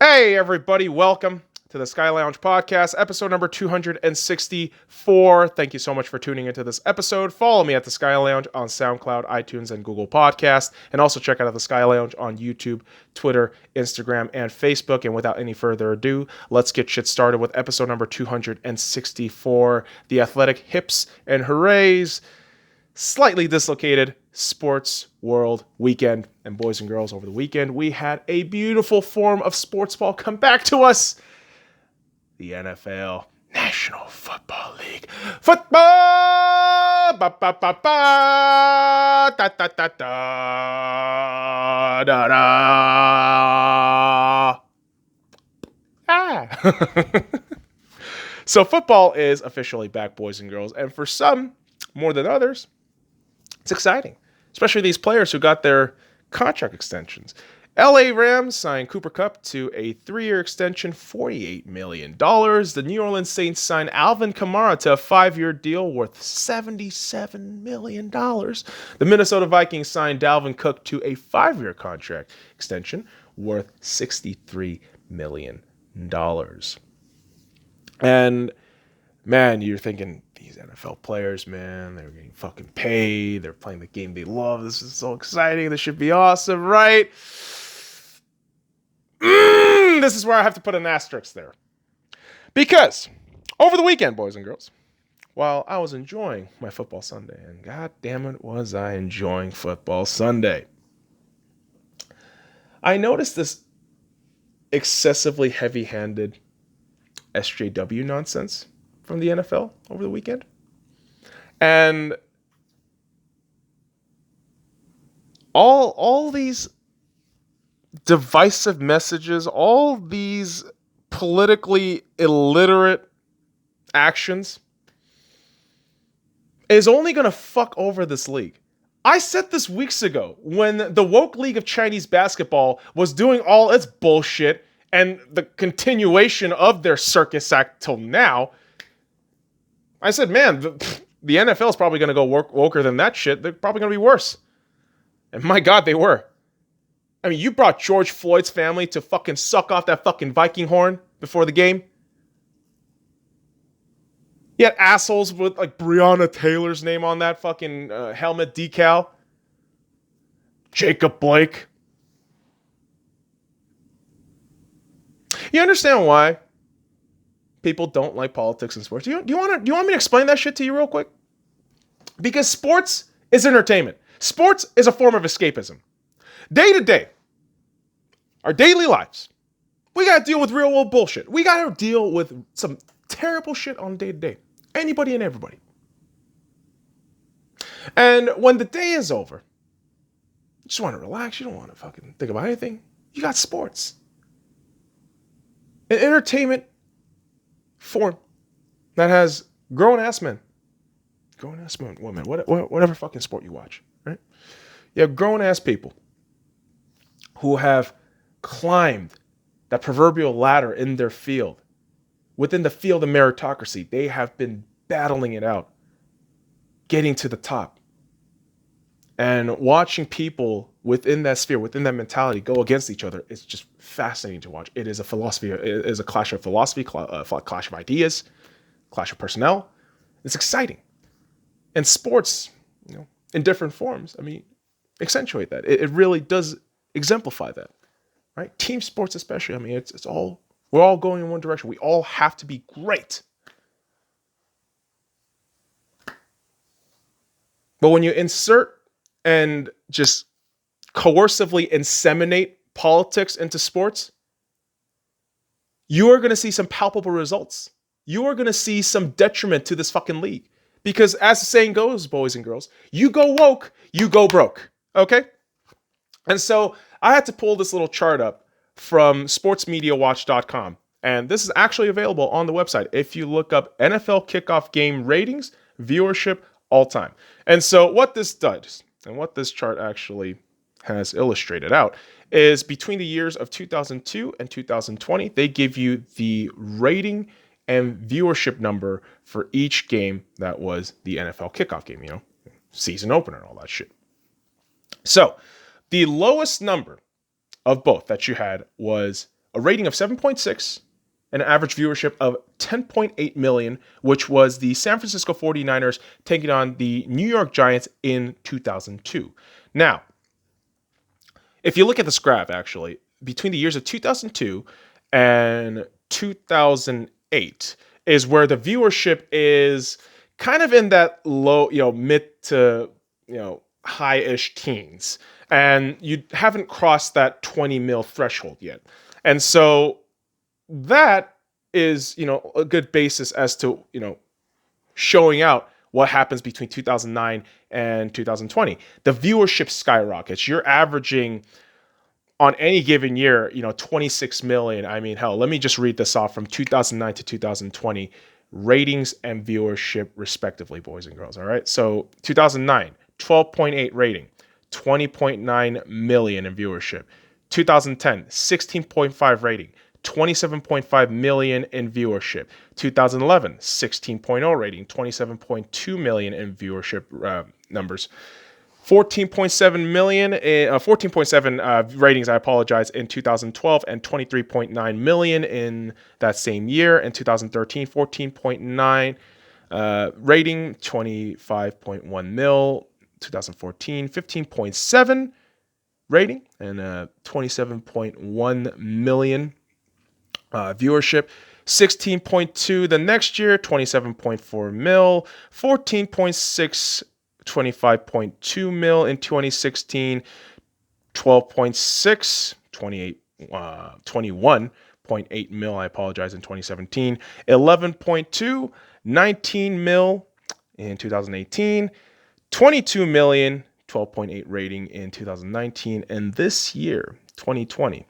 Hey, everybody, welcome to the SkyLounge podcast, episode number 264. Thank you so much for tuning into this episode. Follow me at the SkyLounge on SoundCloud, iTunes, and Google Podcast. And also check out the SkyLounge on YouTube, Twitter, Instagram, and Facebook. And without any further ado, let's get shit started with episode number 264, the athletic hips and hurrays, slightly dislocated sports world weekend. And boys and girls, over the weekend we had a beautiful form of sports ball come back to us: the NFL, National Football League. Football, ba ba ba ba, da da da da da da. So football is officially back, boys and girls, and for some more than others, it's exciting, especially these players who got their contract extensions. LA Rams signed Cooper Kupp to a 3-year extension, $48 million. The New Orleans Saints signed Alvin Kamara to a 5-year deal worth $77 million. The Minnesota Vikings signed Dalvin Cook to a 5-year contract extension worth $63 million. And man, you're thinking, these NFL players, man, they're getting fucking paid. They're playing the game they love. This is so exciting. This should be awesome, right? This is where I have to put an asterisk there. Because over the weekend, boys and girls, while I was enjoying my football Sunday, and god damn it was I enjoying football Sunday, I noticed this excessively heavy-handed SJW nonsense from the NFL over the weekend. And all these divisive messages, all these politically illiterate actions is only going to fuck over this league. I said this weeks ago when the woke league of Chinese basketball was doing all its bullshit and the continuation of their circus act till now. I said, man, the NFL is probably going to go woker than that shit. They're probably going to be worse. And my God, they were. I mean, you brought George Floyd's family to fucking suck off that fucking Viking horn before the game. You had assholes with like Breonna Taylor's name on that fucking helmet decal. Jacob Blake. You understand why people don't like politics and sports? Do you want me to explain that shit to you real quick? Because sports is entertainment. Sports is a form of escapism. Day to day, our daily lives, we got to deal with real world bullshit. We got to deal with some terrible shit on day to day. Anybody and everybody. And when the day is over, you just want to relax. You don't want to fucking think about anything. You got sports. An entertainment form that has grown-ass men, women, whatever fucking sport you watch, right? You have grown-ass people who have climbed that proverbial ladder in their field. Within the field of meritocracy, they have been battling it out, getting to the top. And watching people within that sphere, within that mentality, go against each other, it's just fascinating to watch. It is a philosophy. It is a clash of philosophy, clash of ideas, clash of personnel. It's exciting. And sports, in different forms, accentuate that. It really does exemplify that, right? Team sports especially. It's all, we're all going in one direction. We all have to be great. But when you insert and just coercively inseminate politics into sports, you are going to see some palpable results. You are going to see some detriment to this fucking league. Because as the saying goes, boys and girls, you go woke, you go broke. Okay? And so I had to pull this little chart up from sportsmediawatch.com. And this is actually available on the website if you look up NFL kickoff game ratings, viewership, all time. And so what this does, and what this chart actually has illustrated out, is between the years of 2002 and 2020, they give you the rating and viewership number for each game that was the NFL kickoff game, season opener and all that shit. So the lowest number of both that you had was a rating of 7.6 and an average viewership of 10.8 million, which was the San Francisco 49ers taking on the New York Giants in 2002. Now, if you look at this graph, actually, between the years of 2002 and 2008 is where the viewership is kind of in that low, mid to, high-ish teens. And you haven't crossed that 20 mil threshold yet. And so that is, a good basis as to, showing out what happens between 2009 and 2020. The viewership skyrockets. You're averaging on any given year, 26 million. I mean, hell, let me just read this off from 2009 to 2020 ratings and viewership respectively, boys and girls. All right. So 2009, 12.8 rating, 20.9 million in viewership. 2010, 16.5 rating, 27.5 million in viewership. 2011, 16.0 rating, 27.2 million in viewership numbers. 14.7 million, 14.7 ratings, I apologize, in 2012, and 23.9 million in that same year. In 2013, 14.9 rating, 25.1 mil. 2014, 15.7 rating, and 27.1 million viewership. 16.2 the next year, 27.4 mil. 14.6, 25.2 mil in 2016. 12.6, 21.8 mil, I apologize, in 2017. 11.2, 19 mil in 2018. 22 million, 12.8 rating in 2019. And this year, 2020,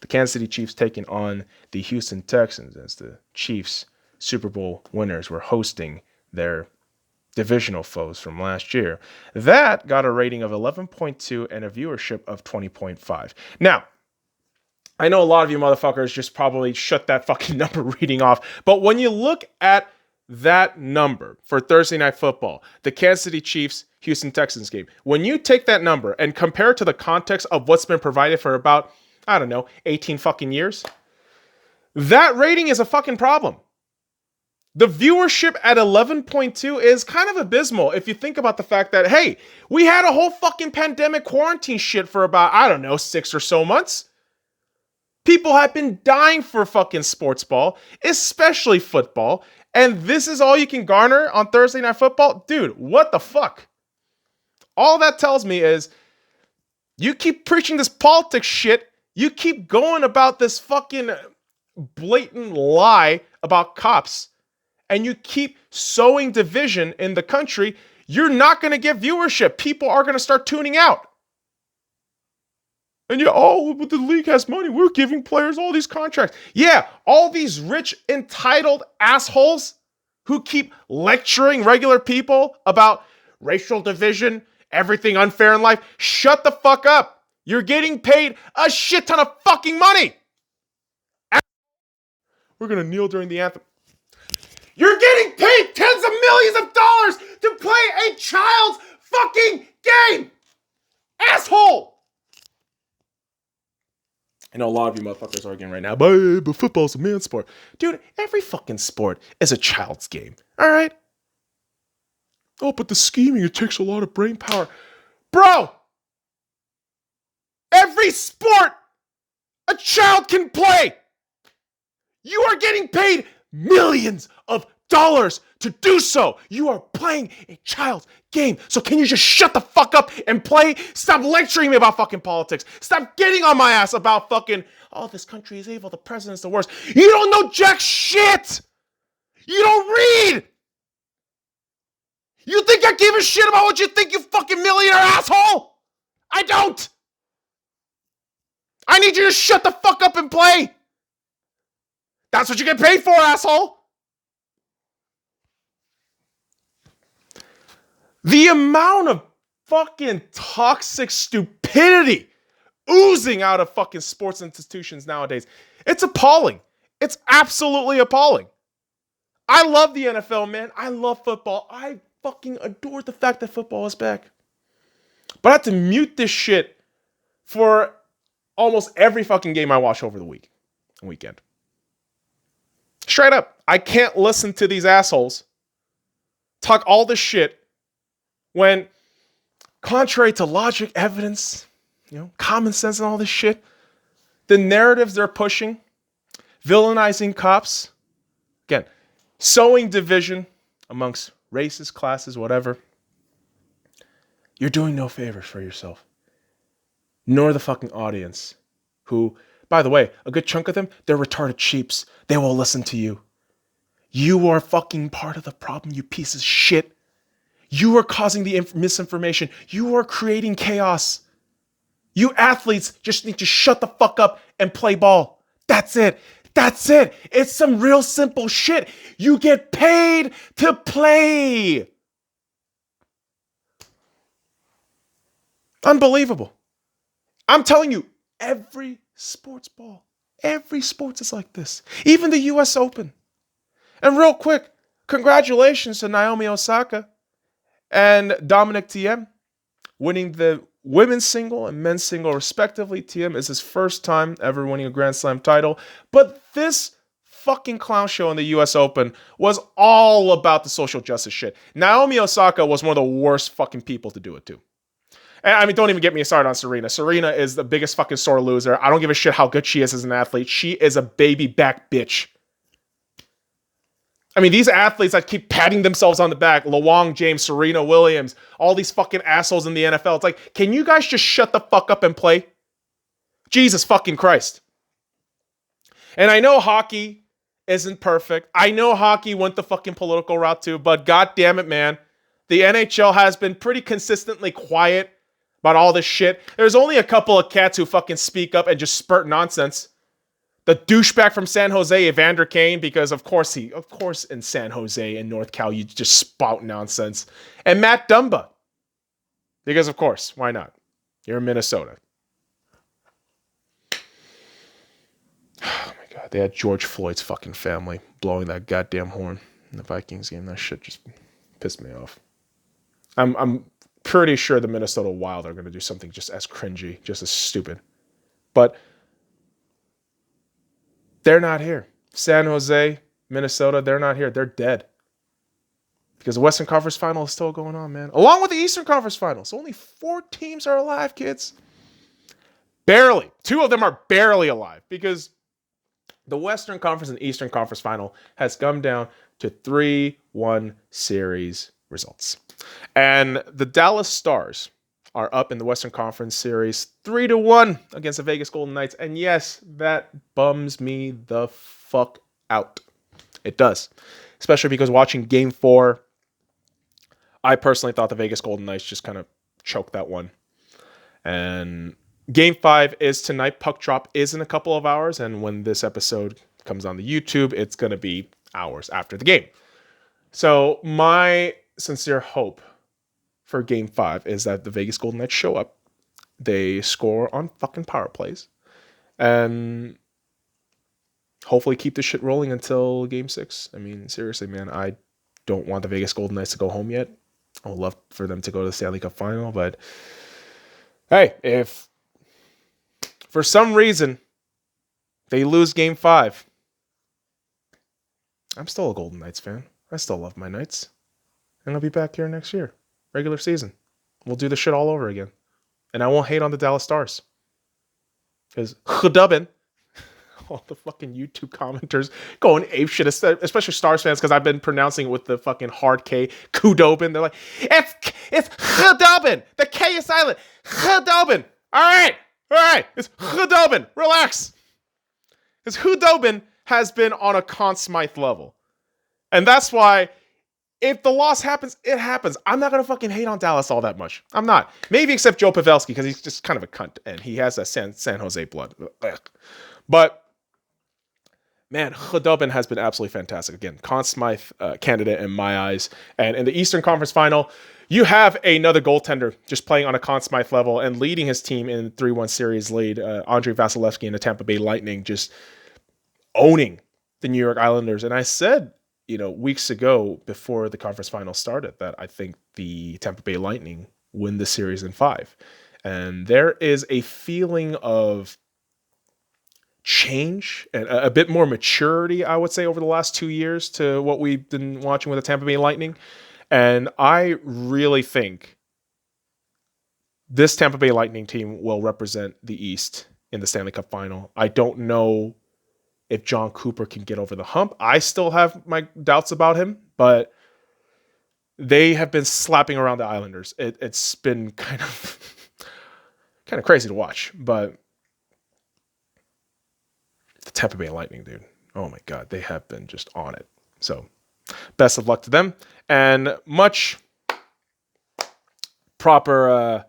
the Kansas City Chiefs taking on the Houston Texans as the Chiefs Super Bowl winners were hosting their divisional foes from last year. That got a rating of 11.2 and a viewership of 20.5. Now, I know a lot of you motherfuckers just probably shut that fucking number reading off, but when you look at that number for Thursday Night Football, the Kansas City Chiefs Houston Texans game, when you take that number and compare it to the context of what's been provided for about, 18 fucking years, that rating is a fucking problem. The viewership at 11.2 is kind of abysmal if you think about the fact that, hey, we had a whole fucking pandemic quarantine shit for about, 6 or so months. People have been dying for fucking sports ball, especially football. And this is all you can garner on Thursday Night Football? Dude, what the fuck? All that tells me is you keep preaching this politics shit. You keep going about this fucking blatant lie about cops. And you keep sowing division in the country. You're not going to get viewership. People are going to start tuning out. And but the league has money. We're giving players all these contracts. Yeah, all these rich, entitled assholes who keep lecturing regular people about racial division, everything unfair in life. Shut the fuck up. You're getting paid a shit ton of fucking money. We're going to kneel during the anthem. You're getting paid tens of millions of dollars to play a child's fucking game. Asshole. I know a lot of you motherfuckers are arguing right now, but football's a man's sport. Dude, every fucking sport is a child's game. All right? Oh, but the scheming, it takes a lot of brain power. Bro! Every sport a child can play. You are getting paid millions of dollars to do so. You are playing a child's game. So can you just shut the fuck up and play? Stop lecturing me about fucking politics. Stop getting on my ass about fucking, this country is evil, the president's the worst. You don't know jack shit. You don't read. You think I give a shit about what you think, you fucking millionaire asshole? I don't. I need you to shut the fuck up and play. That's what you get paid for, asshole. The amount of fucking toxic stupidity oozing out of fucking sports institutions nowadays, it's appalling. It's absolutely appalling. I love the NFL, man. I love football. I fucking adore the fact that football is back. But I have to mute this shit for almost every fucking game I watch over the week. fucking weekend. Straight up. I can't listen to these assholes talk all this shit when, contrary to logic, evidence, common sense and all this shit, the narratives they're pushing, villainizing cops, again, sowing division amongst races, classes, whatever, you're doing no favors for yourself, nor the fucking audience, who, by the way, a good chunk of them, they're retarded sheeps. They will listen to you. You are fucking part of the problem, you piece of shit. You are causing the misinformation. You are creating chaos. You athletes just need to shut the fuck up and play ball. That's it. That's it. It's some real simple shit. You get paid to play. Unbelievable. I'm telling you, every sports is like this. Even the US Open. And real quick, congratulations to Naomi Osaka and Dominic Thiem winning the women's single and men's single respectively. Thiem is his first time ever winning a Grand Slam title. But this fucking clown show in the US Open was all about the social justice shit. Naomi Osaka was one of the worst fucking people to do it to. And I mean, don't even get me started on Serena. Serena is the biggest fucking sore loser. I don't give a shit how good she is as an athlete. She is a baby back bitch. I mean, these athletes that keep patting themselves on the back, LeWong James, Serena Williams, all these fucking assholes in the NFL. It's like, can you guys just shut the fuck up and play? Jesus fucking Christ. And I know hockey isn't perfect. I know hockey went the fucking political route too, but god damn it, man. The NHL has been pretty consistently quiet about all this shit. There's only a couple of cats who fucking speak up and just spurt nonsense. The douchebag from San Jose, Evander Kane, because of course in San Jose and North Cal, you just spout nonsense. And Matt Dumba, because of course, why not? You're in Minnesota. Oh my God, they had George Floyd's fucking family blowing that goddamn horn in the Vikings game. That shit just pissed me off. I'm pretty sure the Minnesota Wild are going to do something just as cringy, just as stupid. But they're not here. San Jose, Minnesota, they're not here. They're dead. Because the Western Conference Final is still going on, man. Along with the Eastern Conference Final. So only 4 teams are alive, kids. Barely. 2 of them are barely alive. Because the Western Conference and Eastern Conference Final has come down to 3-1 series results. And the Dallas Stars are up in the Western Conference Series 3-1 against the Vegas Golden Knights. And yes, that bums me the fuck out. It does. Especially because watching Game 4, I personally thought the Vegas Golden Knights just kind of choked that one. And Game 5 is tonight. Puck drop is in a couple of hours. And when this episode comes on the YouTube, it's going to be hours after the game. So my sincere hope for Game 5 is that the Vegas Golden Knights show up. They score on fucking power plays. And hopefully keep this shit rolling until Game 6. I mean, seriously, man, I don't want the Vegas Golden Knights to go home yet. I would love for them to go to the Stanley Cup Final. But, hey, if for some reason they lose Game 5, I'm still a Golden Knights fan. I still love my Knights. And I'll be back here next year. Regular season. We'll do this shit all over again. And I won't hate on the Dallas Stars. Because Khudubin, all the fucking YouTube commenters going apeshit, especially Stars fans, because I've been pronouncing it with the fucking hard K, Khudobin. They're like, it's Khudobin. The K is silent. Khudobin. All right. It's Khudobin. Relax. Because Khudobin has been on a Conn Smythe level. And that's why, if the loss happens, it happens. I'm not going to fucking hate on Dallas all that much. I'm not. Maybe except Joe Pavelski, because he's just kind of a cunt, and he has that San Jose blood. Ugh. But, man, Khudobin has been absolutely fantastic. Again, Conn Smythe candidate in my eyes. And in the Eastern Conference Final, you have another goaltender just playing on a Conn Smythe level and leading his team in 3-1 series lead. Andrei Vasilevsky and the Tampa Bay Lightning just owning the New York Islanders. And I said, weeks ago before the conference final started, that I think the Tampa Bay Lightning win the series in 5. And there is a feeling of change and a bit more maturity, I would say, over the last 2 years to what we've been watching with the Tampa Bay Lightning. And I really think this Tampa Bay Lightning team will represent the East in the Stanley Cup final. I don't know if John Cooper can get over the hump. I still have my doubts about him, but they have been slapping around the Islanders. It's been kind of crazy to watch, but the Tampa Bay Lightning, dude, oh my God, they have been just on it. So best of luck to them, and much proper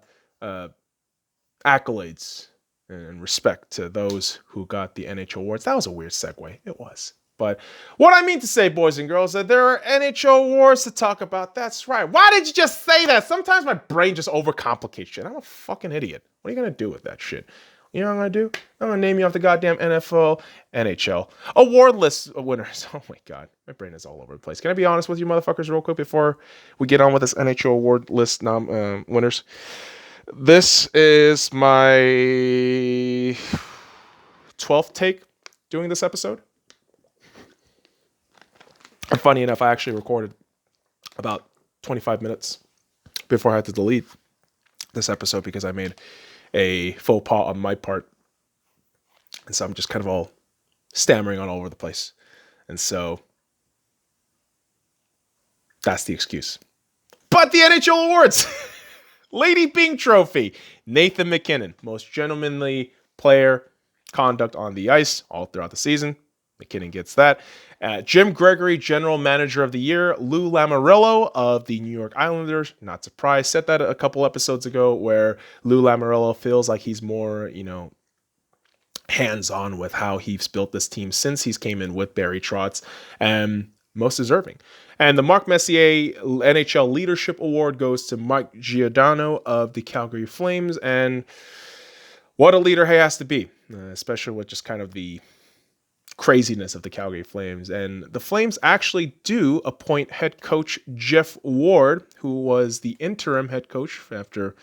accolades and respect to those who got the NHL awards. That was a weird segue. It was. But what I mean to say, boys and girls, that there are NHL awards to talk about. That's right. Why did you just say that? Sometimes my brain just overcomplicates shit. I'm a fucking idiot. What are you going to do with that shit? You know what I'm going to do? I'm going to name you off the goddamn NFL, NHL award list winners. Oh my God. My brain is all over the place. Can I be honest with you motherfuckers real quick before we get on with this NHL award list winners? This is my 12th take doing this episode. And funny enough, I actually recorded about 25 minutes before I had to delete this episode because I made a faux pas on my part. And so I'm just kind of all stammering all over the place. And so that's the excuse. But the NHL awards. Lady Byng Trophy. Nathan MacKinnon, most gentlemanly player, conduct on the ice all throughout the season. MacKinnon gets that. Jim Gregory, General Manager of the Year. Lou Lamoriello of the New York Islanders. Not surprised. Said that a couple episodes ago where Lou Lamoriello feels like he's more, hands-on with how he's built this team since he's came in with Barry Trotz. And most deserving. And the Marc Messier NHL Leadership Award goes to Mike Giordano of the Calgary Flames. And what a leader he has to be, especially with just kind of the craziness of the Calgary Flames. And the Flames actually do appoint head coach Jeff Ward, who was the interim head coach after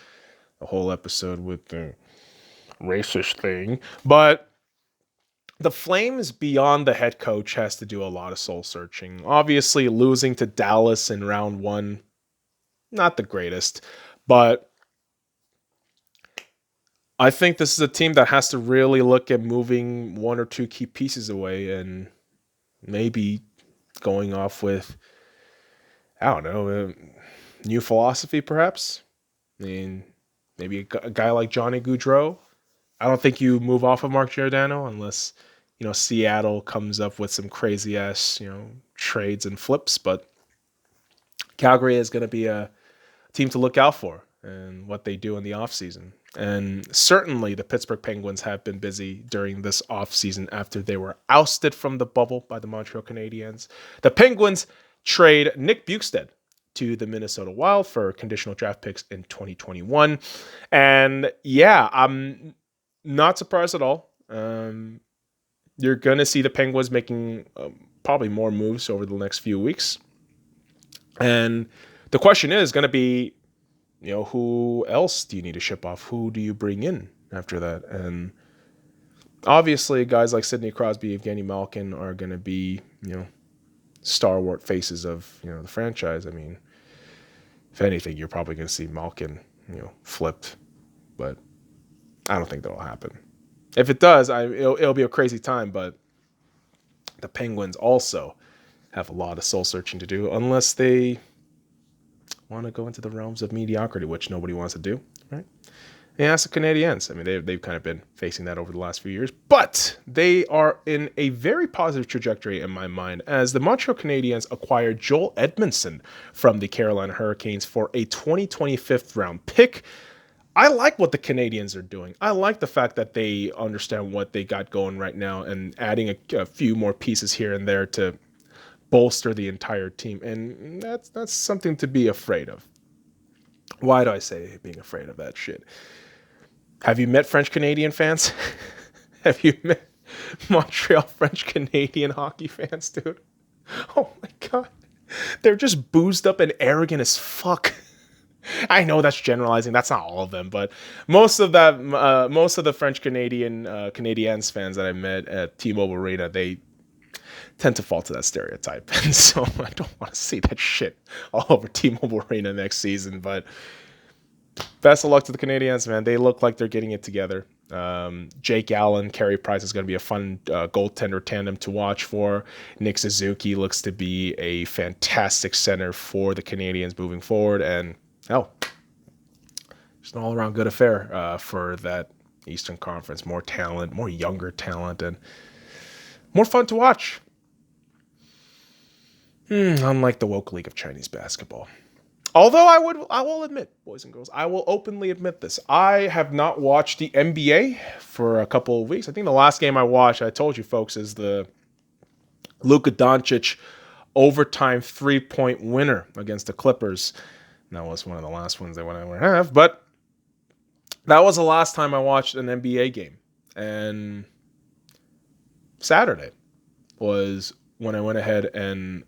the whole episode with the racist thing. But the Flames, beyond the head coach, has to do a lot of soul searching. Obviously, losing to Dallas in round one, not the greatest, but I think this is a team that has to really look at moving one or two key pieces away and maybe going off with, I don't know, a new philosophy perhaps. I mean, maybe a guy like Johnny Gaudreau. I don't think you move off of Mark Giordano unless, Seattle comes up with some crazy ass, trades and flips. But Calgary is going to be a team to look out for and what they do in the offseason. And certainly the Pittsburgh Penguins have been busy during this offseason after they were ousted from the bubble by the Montreal Canadiens. The Penguins trade Nick Bjugstad to the Minnesota Wild for conditional draft picks in 2021. And yeah, I'm not surprised at all. You're going to see the Penguins making probably more moves over the next few weeks. And the question is going to be, who else do you need to ship off? Who do you bring in after that? And obviously, guys like Sidney Crosby, Evgeny Malkin are going to be, stalwart faces of, the franchise. I mean, if anything, you're probably going to see Malkin, flipped. But I don't think that'll happen. If it does, it'll be a crazy time, but the Penguins also have a lot of soul searching to do unless they want to go into the realms of mediocrity, which nobody wants to do, right? And that's the Canadiens. I mean, they've kind of been facing that over the last few years, but they are in a very positive trajectory in my mind as the Montreal Canadiens acquired Joel Edmondson from the Carolina Hurricanes for a 2025th round pick. I like what the Canadiens are doing. I like the fact that they understand what they got going right now and adding a few more pieces here and there to bolster the entire team. And that's something to be afraid of. Why do I say being afraid of that shit? Have you met French Canadian fans? Have you met Montreal French Canadian hockey fans, dude? Oh my God. They're just boozed up and arrogant as fuck. I know that's generalizing. That's not all of them, but most of that, most of the French Canadiens fans that I met at T-Mobile Arena, they tend to fall to that stereotype, and so I don't want to see that shit all over T-Mobile Arena next season. But best of luck to the Canadiens, man. They look like they're getting it together. Jake Allen, Carey Price is going to be a fun goaltender tandem to watch for. Nick Suzuki looks to be a fantastic center for the Canadiens moving forward, and just an all-around good affair for that Eastern Conference. More talent, more younger talent, and more fun to watch. Unlike the woke league of Chinese basketball. Although I will admit, boys and girls, I will openly admit this. I have not watched the NBA for a couple of weeks. I think the last game I watched, I told you folks, is the Luka Doncic overtime 3-point winner against the Clippers. And that was one of the last ones they went ever have. But that was the last time I watched an NBA game. And Saturday was when I went ahead and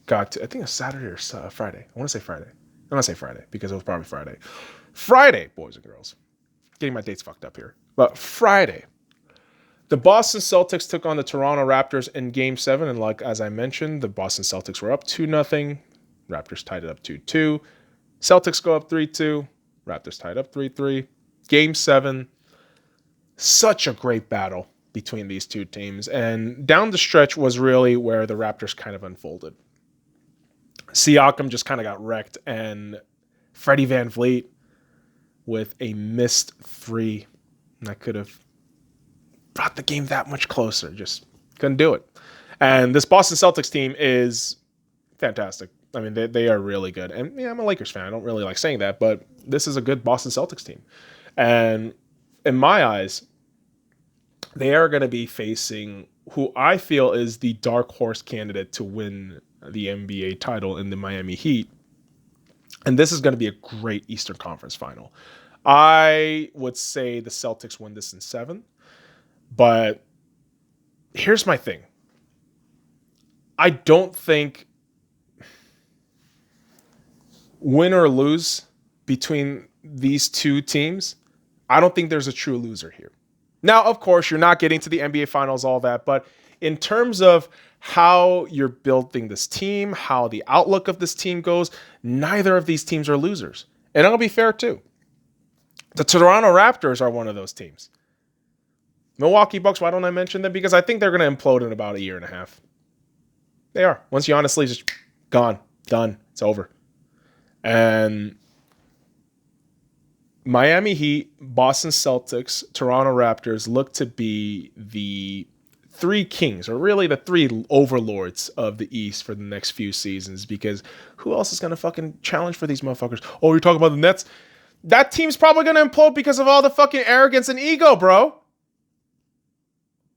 got to, I think it was Saturday or Friday. I want to say Friday. I'm going to say Friday because it was probably Friday. Friday, boys and girls. Getting my dates fucked up here. But Friday, the Boston Celtics took on the Toronto Raptors in Game 7. And like as I mentioned, the Boston Celtics were up 2-0. Raptors tied it up 2-2. Celtics go up 3-2. Raptors tied up 3-3. Game 7. Such a great battle between these two teams. And down the stretch was really where the Raptors kind of unfolded. Siakam just kind of got wrecked, and Freddie VanVleet with a missed 3 that could have brought the game that much closer. Just couldn't do it. And this Boston Celtics team is fantastic. I mean, they are really good. And yeah, I'm a Lakers fan. I don't really like saying that, but this is a good Boston Celtics team. And in my eyes, they are going to be facing who I feel is the dark horse candidate to win the NBA title in the Miami Heat. And this is going to be a great Eastern Conference final. I would say the Celtics win this in 7. But here's my thing. I don't think win or lose between these two teams, I don't think there's a true loser here. Now, of course, you're not getting to the NBA Finals, all that, but in terms of how you're building this team, how the outlook of this team goes, neither of these teams are losers. And I'll be fair, too. The Toronto Raptors are one of those teams. Milwaukee Bucks, why don't I mention them? Because I think they're going to implode in about a year and a half. They are. Once Giannis leaves, it's gone, done, it's over. And Miami Heat, Boston Celtics, Toronto Raptors look to be the 3 kings, or really the 3 overlords of the East for the next few seasons, because who else is going to fucking challenge for these motherfuckers? Oh, you're talking about the Nets? That team's probably going to implode because of all the fucking arrogance and ego, bro.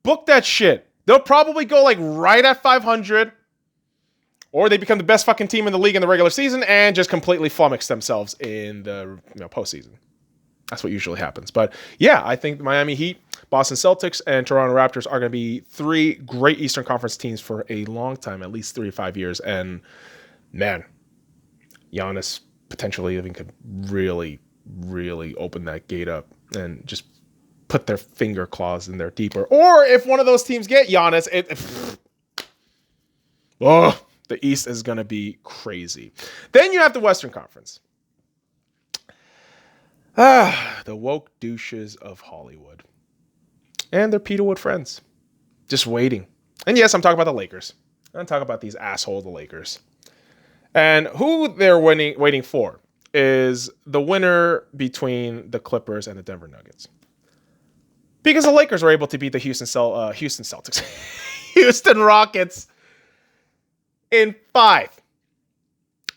Book that shit. They'll probably go like right at 500, or they become the best fucking team in the league in the regular season and just completely flummox themselves in the postseason. That's what usually happens. But yeah, I think the Miami Heat, Boston Celtics, and Toronto Raptors are going to be 3 great Eastern Conference teams for a long time, at least 3 to 5 years. And man, Giannis potentially even could really, really open that gate up and just put their finger claws in there deeper. Or if one of those teams get Giannis, the East is going to be crazy. Then you have the Western Conference. The woke douches of Hollywood. And their Peterwood friends. Just waiting. And yes, I'm talking about the Lakers. I'm talking about these assholes, the Lakers. And who they're waiting for is the winner between the Clippers and the Denver Nuggets. Because the Lakers were able to beat the Houston Celtics. Houston Rockets in 5.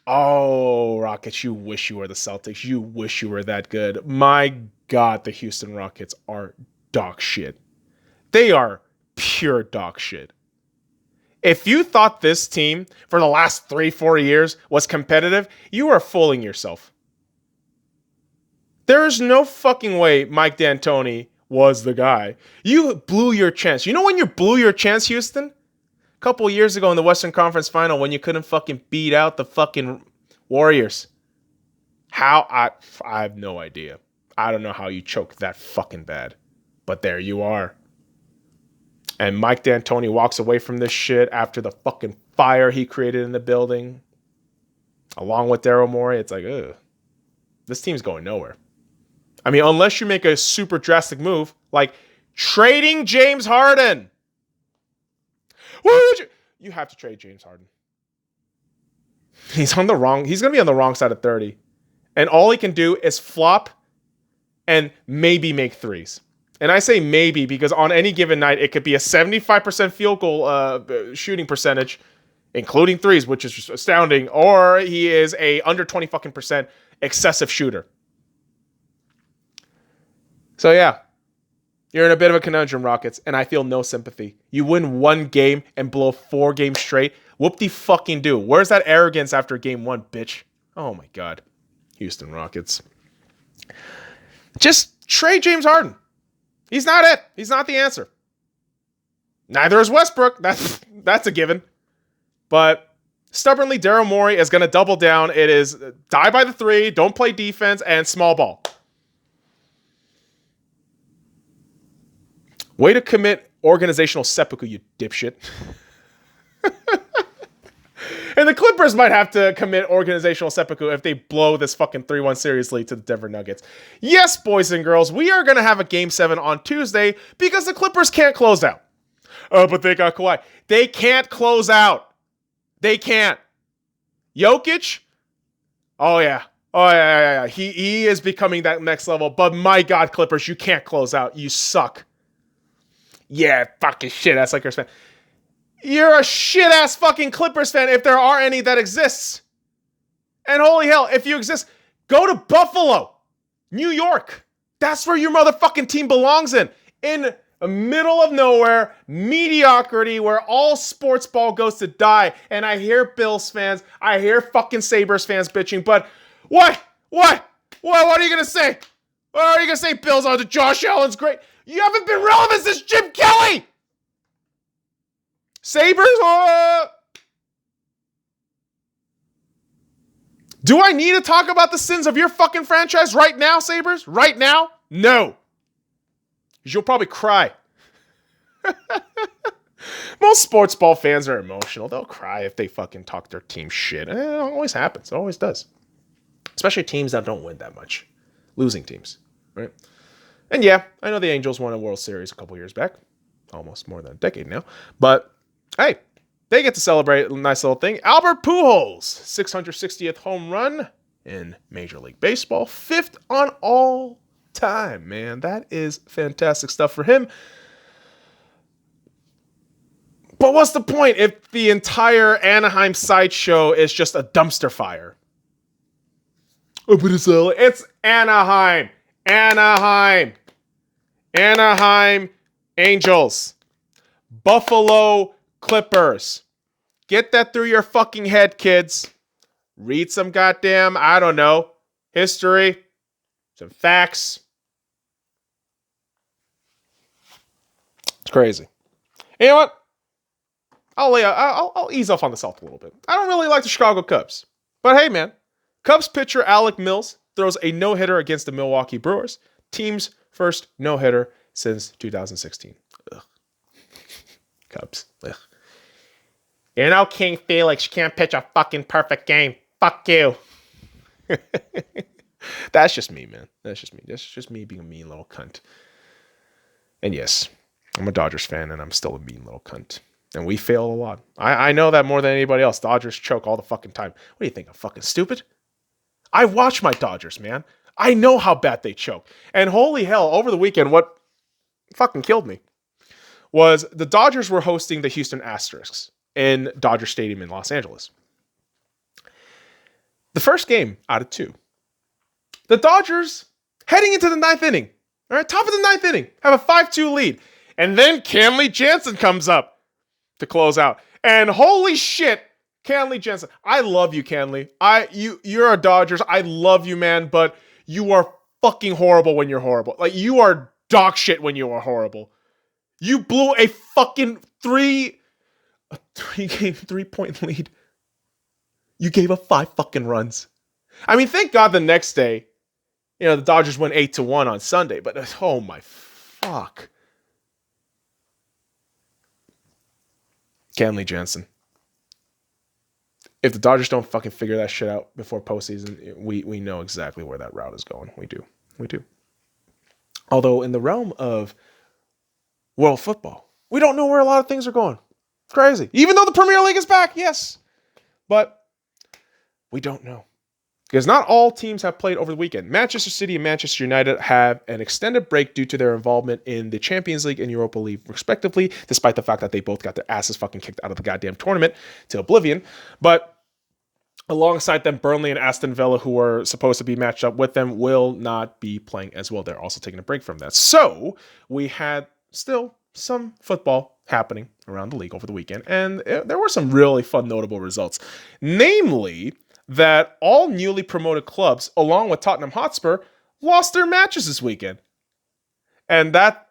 Oh, Rockets, you wish you were the Celtics. You wish you were that good. My God, the Houston Rockets are dog shit. They are pure dog shit. If you thought this team for the last 3-4 years was competitive, you are fooling yourself. There is no fucking way Mike D'Antoni was the guy. You blew your chance. You know when you blew your chance, Houston? A couple years ago in the Western Conference Final when you couldn't fucking beat out the fucking Warriors. I have no idea. I don't know how you choke that fucking bad. But there you are. And Mike D'Antoni walks away from this shit after the fucking fire he created in the building. Along with Daryl Morey, it's like, ugh. This team's going nowhere. I mean, unless you make a super drastic move, like trading James Harden. You have to trade James Harden. He's going to be on the wrong side of 30. And all he can do is flop and maybe make threes. And I say maybe because on any given night, it could be a 75% field goal shooting percentage, including threes, which is just astounding, or he is a under 20 fucking percent excessive shooter. So yeah, you're in a bit of a conundrum, Rockets, and I feel no sympathy. You win one game and blow 4 games straight. Whoop-de-fucking-do. Where's that arrogance after game 1, bitch? Oh my God. Houston Rockets. Just trade James Harden. He's not it. He's not the answer. Neither is Westbrook. That's a given. But stubbornly, Daryl Morey is going to double down. It is die by the 3, don't play defense, and small ball. Way to commit organizational seppuku, you dipshit. And the Clippers might have to commit organizational seppuku if they blow this fucking 3-1 series lead to the Denver Nuggets. Yes, boys and girls, we are going to have a Game 7 on Tuesday because the Clippers can't close out. Oh, but they got Kawhi. They can't close out. They can't. Jokic? Oh, yeah. Oh, yeah. He is becoming that next level. But my God, Clippers, you can't close out. You suck. Yeah, fucking shit-ass Lakers fan. You're a shit-ass fucking Clippers fan if there are any that exists. And holy hell, if you exist, go to Buffalo, New York. That's where your motherfucking team belongs in the middle of nowhere, mediocrity, where all sports ball goes to die. And I hear Bills fans, I hear fucking Sabres fans bitching, but what are you going to say? What are you going to say, Bills? Oh, Josh Allen's great. You haven't been relevant since Jim Kelly. Sabres? Do I need to talk about the sins of your fucking franchise right now, Sabres? Right now? No. Because you'll probably cry. Most sports ball fans are emotional. They'll cry if they fucking talk their team shit. It always happens. It always does. Especially teams that don't win that much. Losing teams, right? And yeah, I know the Angels won a World Series a couple years back. Almost more than a decade now. But hey, they get to celebrate a nice little thing. Albert Pujols, 660th home run in Major League Baseball. 5th on all time, man. That is fantastic stuff for him. But what's the point if the entire Anaheim sideshow is just a dumpster fire? Oh, but it's Anaheim. Anaheim Angels. Buffalo Clippers. Get that through your fucking head, kids. Read some goddamn, I don't know, history, some facts. It's crazy. You know what? I'll ease off on the salt a little bit. I don't really like the Chicago Cubs. But hey, man. Cubs pitcher Alec Mills throws a no-hitter against the Milwaukee Brewers. Team's first no-hitter since 2016. Ugh. Cubs. Ugh. You know, King Felix, you can't pitch a fucking perfect game. Fuck you. That's just me, man. That's just me. That's just me being a mean little cunt. And yes, I'm a Dodgers fan, and I'm still a mean little cunt. And we fail a lot. I know that more than anybody else. Dodgers choke all the fucking time. What do you think? I'm fucking stupid? I watch my Dodgers, man. I know how bad they choke. And holy hell, over the weekend, what fucking killed me was the Dodgers were hosting the Houston Asterisks in Dodger Stadium in Los Angeles. The first game out of 2. The Dodgers, heading into the 9th inning, all right, top of the 9th inning, have a 5-2 lead. And then Kenley Jansen comes up to close out. And holy shit, Kenley Jansen. I love you, Kenley. You're a Dodgers. I love you, man, but you are fucking horrible when you're horrible. Like, you are dog shit when you are horrible. You blew a fucking 3-point lead. You gave up 5 fucking runs. I mean, thank God the next day, the Dodgers went 8-1 on Sunday, but oh my fuck. Kenley Jansen. If the Dodgers don't fucking figure that shit out before postseason, we know exactly where that route is going. We do. Although in the realm of world football, we don't know where a lot of things are going. It's crazy. Even though the Premier League is back, yes. But we don't know. Because not all teams have played over the weekend. Manchester City and Manchester United have an extended break due to their involvement in the Champions League and Europa League, respectively, despite the fact that they both got their asses fucking kicked out of the goddamn tournament to oblivion. But alongside them, Burnley and Aston Villa, who are supposed to be matched up with them, will not be playing as well. They're also taking a break from that. So we had still some football happening around the league over the weekend, and there were some really fun, notable results. Namely, that all newly promoted clubs, along with Tottenham Hotspur, lost their matches this weekend. And that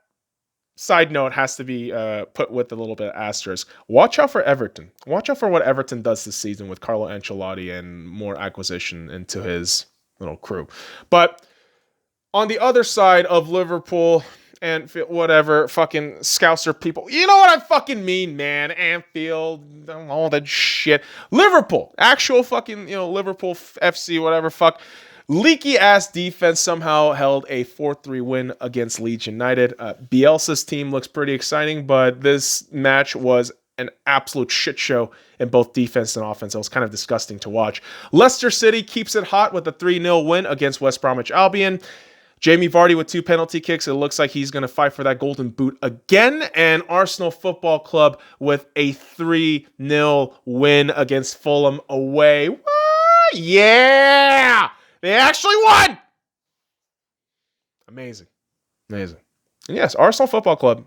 side note has to be put with a little bit of asterisk. Watch out for Everton. Watch out for what Everton does this season with Carlo Ancelotti and more acquisition into his little crew. But on the other side of Liverpool, Anfield, whatever, fucking Scouser people. You know what I fucking mean, man. Anfield, all that shit. Liverpool, actual fucking, Liverpool FC, whatever, fuck. Leaky ass defense somehow held a 4-3 win against Leeds United. Bielsa's team looks pretty exciting, but this match was an absolute shit show in both defense and offense. It was kind of disgusting to watch. Leicester City keeps it hot with a 3-0 win against West Bromwich Albion. Jamie Vardy with 2 penalty kicks. It looks like he's going to fight for that golden boot again. And Arsenal Football Club with a 3-0 win against Fulham away. What? Yeah! They actually won! Amazing. And yes, Arsenal Football Club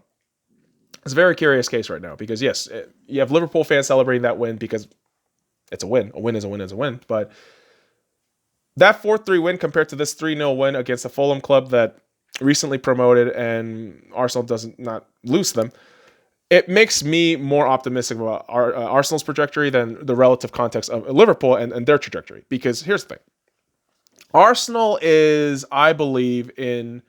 is a very curious case right now because, yes, you have Liverpool fans celebrating that win because it's a win. A win is a win is a win. But that 4-3 win compared to this 3-0 win against a Fulham club that recently promoted and Arsenal doesn't not lose them, it makes me more optimistic about Arsenal's trajectory than the relative context of Liverpool and their trajectory. Because here's the thing. Arsenal is, I believe, in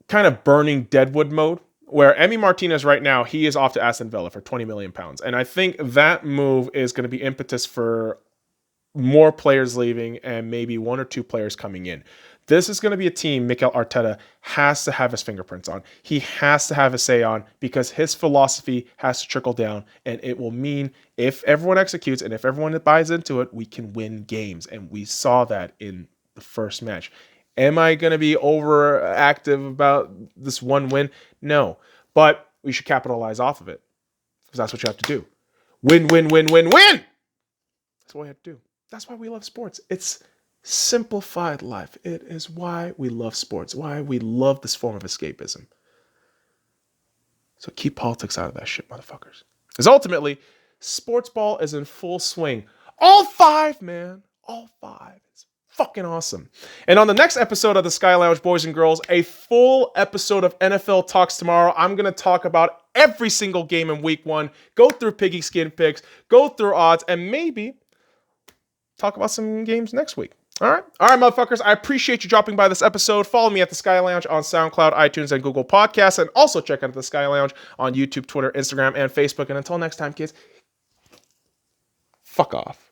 kind of burning deadwood mode, where Emi Martinez right now, he is off to Aston Villa for £20 million. And I think that move is going to be impetus for more players leaving and maybe 1 or 2 players coming in. This is going to be a team Mikel Arteta has to have his fingerprints on. He has to have a say on because his philosophy has to trickle down, and it will mean if everyone executes and if everyone buys into it, we can win games. And we saw that in the first match. Am I going to be overactive about this one win? No, but we should capitalize off of it because that's what you have to do. Win. That's what we have to do. That's why we love sports. It's simplified life. It is why we love sports, why we love this form of escapism. So keep politics out of that shit, motherfuckers. Because ultimately, sports ball is in full swing. All 5, man. All 5. It's fucking awesome. And on the next episode of the Sky Lounge, boys and girls, a full episode of NFL Talks tomorrow. I'm going to talk about every single game in week 1, go through piggy skin picks, go through odds, and maybe talk about some games next week. All right, motherfuckers. I appreciate you dropping by this episode. Follow me at the Sky Lounge on SoundCloud, iTunes, and Google Podcasts, and also check out the Sky Lounge on YouTube, Twitter, Instagram, and Facebook. And until next time, kids, fuck off.